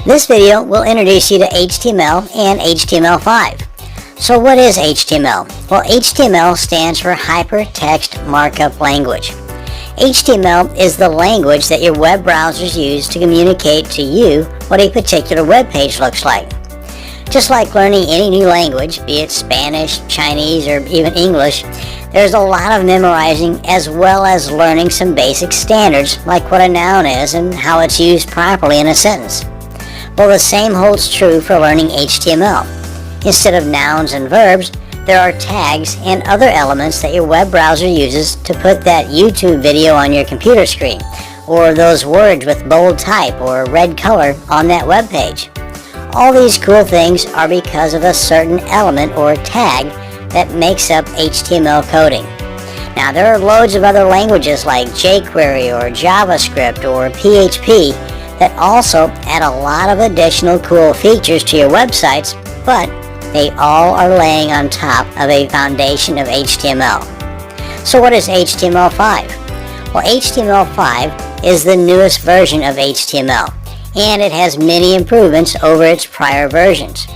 This video will introduce you to HTML and HTML5. So what is HTML? Well, HTML stands for Hypertext Markup Language. HTML is the language that your web browsers use to communicate to you what a particular web page looks like. Just like learning any new language, be it Spanish, Chinese, or even English, there's a lot of memorizing as well as learning some basic standards like what a noun is and how it's used properly in a sentence. Well, the same holds true for learning HTML. Instead of nouns and verbs, there are tags and other elements that your web browser uses to put that YouTube video on your computer screen, or those words with bold type or red color on that web page. All these cool things are because of a certain element or tag that makes up HTML coding. Now, there are loads of other languages like jQuery or JavaScript or PHP that also add a lot of additional cool features to your websites, but they all are laying on top of a foundation of HTML. So what is HTML5? Well, HTML5 is the newest version of HTML, and it has many improvements over its prior versions.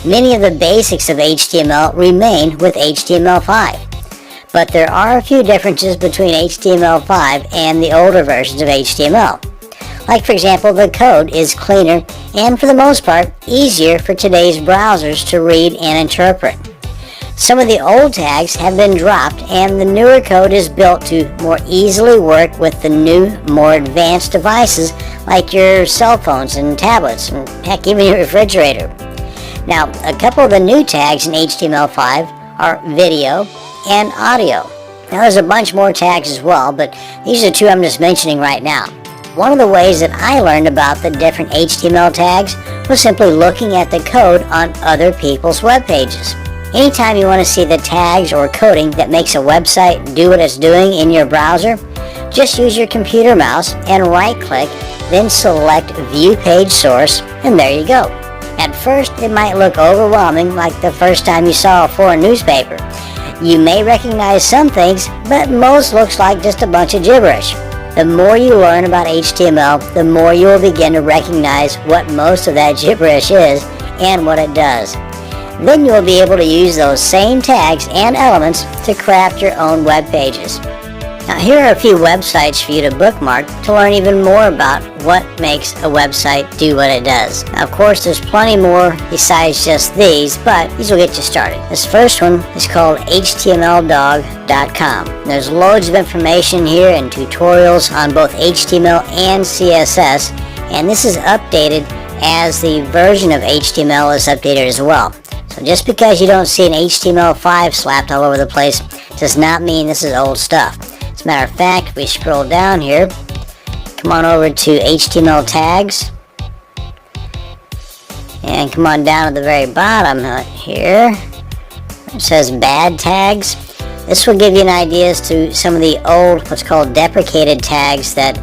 Many of the basics of HTML remain with HTML5, but there are a few differences between HTML5 and the older versions of HTML. Like, for example, the code is cleaner and, for the most part, easier for today's browsers to read and interpret. Some of the old tags have been dropped, and the newer code is built to more easily work with the new, more advanced devices like your cell phones and tablets, and heck, even your refrigerator. Now, a couple of the new tags in HTML5 are video and audio. Now, there's a bunch more tags as well, but these are two I'm just mentioning right now. One of the ways that I learned about the different HTML tags was simply looking at the code on other people's web pages. Anytime you want to see the tags or coding that makes a website do what it's doing in your browser, just use your computer mouse and right-click, then select View Page Source, and there you go. At first, it might look overwhelming like the first time you saw a foreign newspaper. You may recognize some things, but most looks like just a bunch of gibberish. The more you learn about HTML, the more you will begin to recognize what most of that gibberish is and what it does. Then you will be able to use those same tags and elements to craft your own web pages. Now, here are a few websites for you to bookmark to learn even more about what makes a website do what it does. Now, of course, there's plenty more besides just these, but these will get you started. This first one is called HTMLdog.com. There's loads of information here and tutorials on both HTML and CSS, and this is updated as the version of HTML is updated as well. So just because you don't see an HTML5 slapped all over the place does not mean this is old stuff. As a matter of fact, if we scroll down here, come on over to HTML tags, and come on down to the very bottom here. It says bad tags. This will give you an idea as to some of the old, what's called deprecated tags that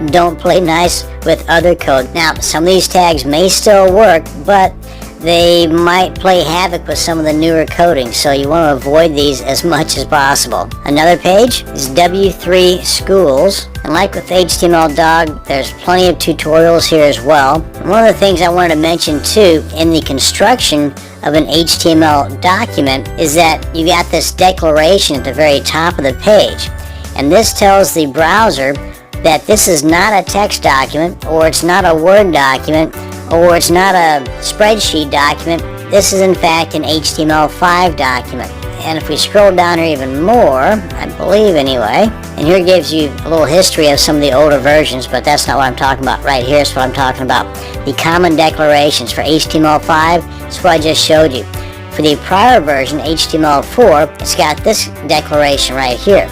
don't play nice with other code. Now, some of these tags may still work, but they might play havoc with some of the newer coding, so you want to avoid these as much as possible. Another page is W3 Schools, and like with HTML Dog, there's plenty of tutorials here as well. And one of the things I wanted to mention too in the construction of an HTML document is that you got this declaration at the very top of the page, and this tells the browser that this is not a text document, or it's not a Word document, or it's not a spreadsheet document. This is in fact an HTML5 document. And if we scroll down here even more, I believe anyway, and here it gives you a little history of some of the older versions, but that's not what I'm talking about. Right here is what I'm talking about. The common declarations for HTML5, that's what I just showed you. For the prior version, HTML4, it's got this declaration right here.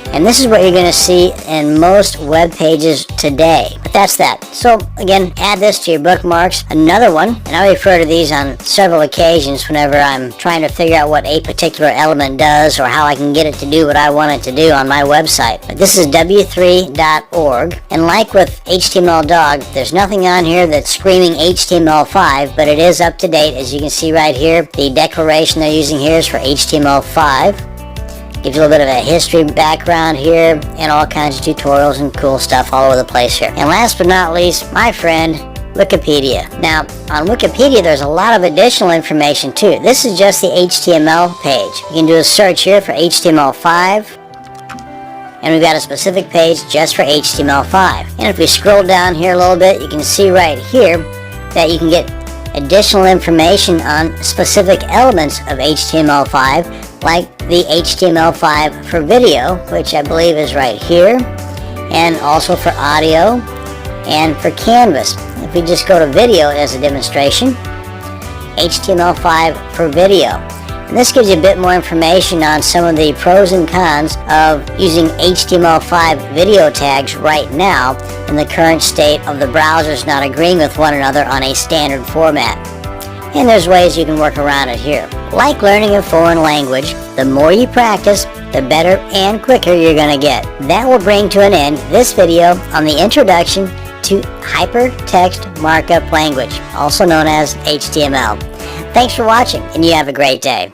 And this is what you're going to see in most web pages today. But that's that. So again, add this to your bookmarks. Another one, and I refer to these on several occasions whenever I'm trying to figure out what a particular element does or how I can get it to do what I want it to do on my website. But this is w3.org. And like with HTML Dog, there's nothing on here that's screaming HTML5, but it is up to date. As you can see right here, the declaration they're using here is for HTML5. Gives you a little bit of a history background here and all kinds of tutorials and cool stuff all over the place here. And last but not least, my friend Wikipedia. Now, on Wikipedia, there's a lot of additional information too. This is just the HTML page. You can do a search here for HTML5, and we've got a specific page just for HTML5. And if we scroll down here a little bit, you can see right here that you can get additional information on specific elements of HTML5, like the HTML5 for video, which I believe is right here, and also for audio and for Canvas. If we just go to video as a demonstration, HTML5 for video. And this gives you a bit more information on some of the pros and cons of using HTML5 video tags right now in the current state of the browsers not agreeing with one another on a standard format. And there's ways you can work around it here. Like learning a foreign language, the more you practice, the better and quicker you're going to get. That will bring to an end this video on the introduction to Hypertext Markup Language, also known as HTML. Thanks for watching, and you have a great day.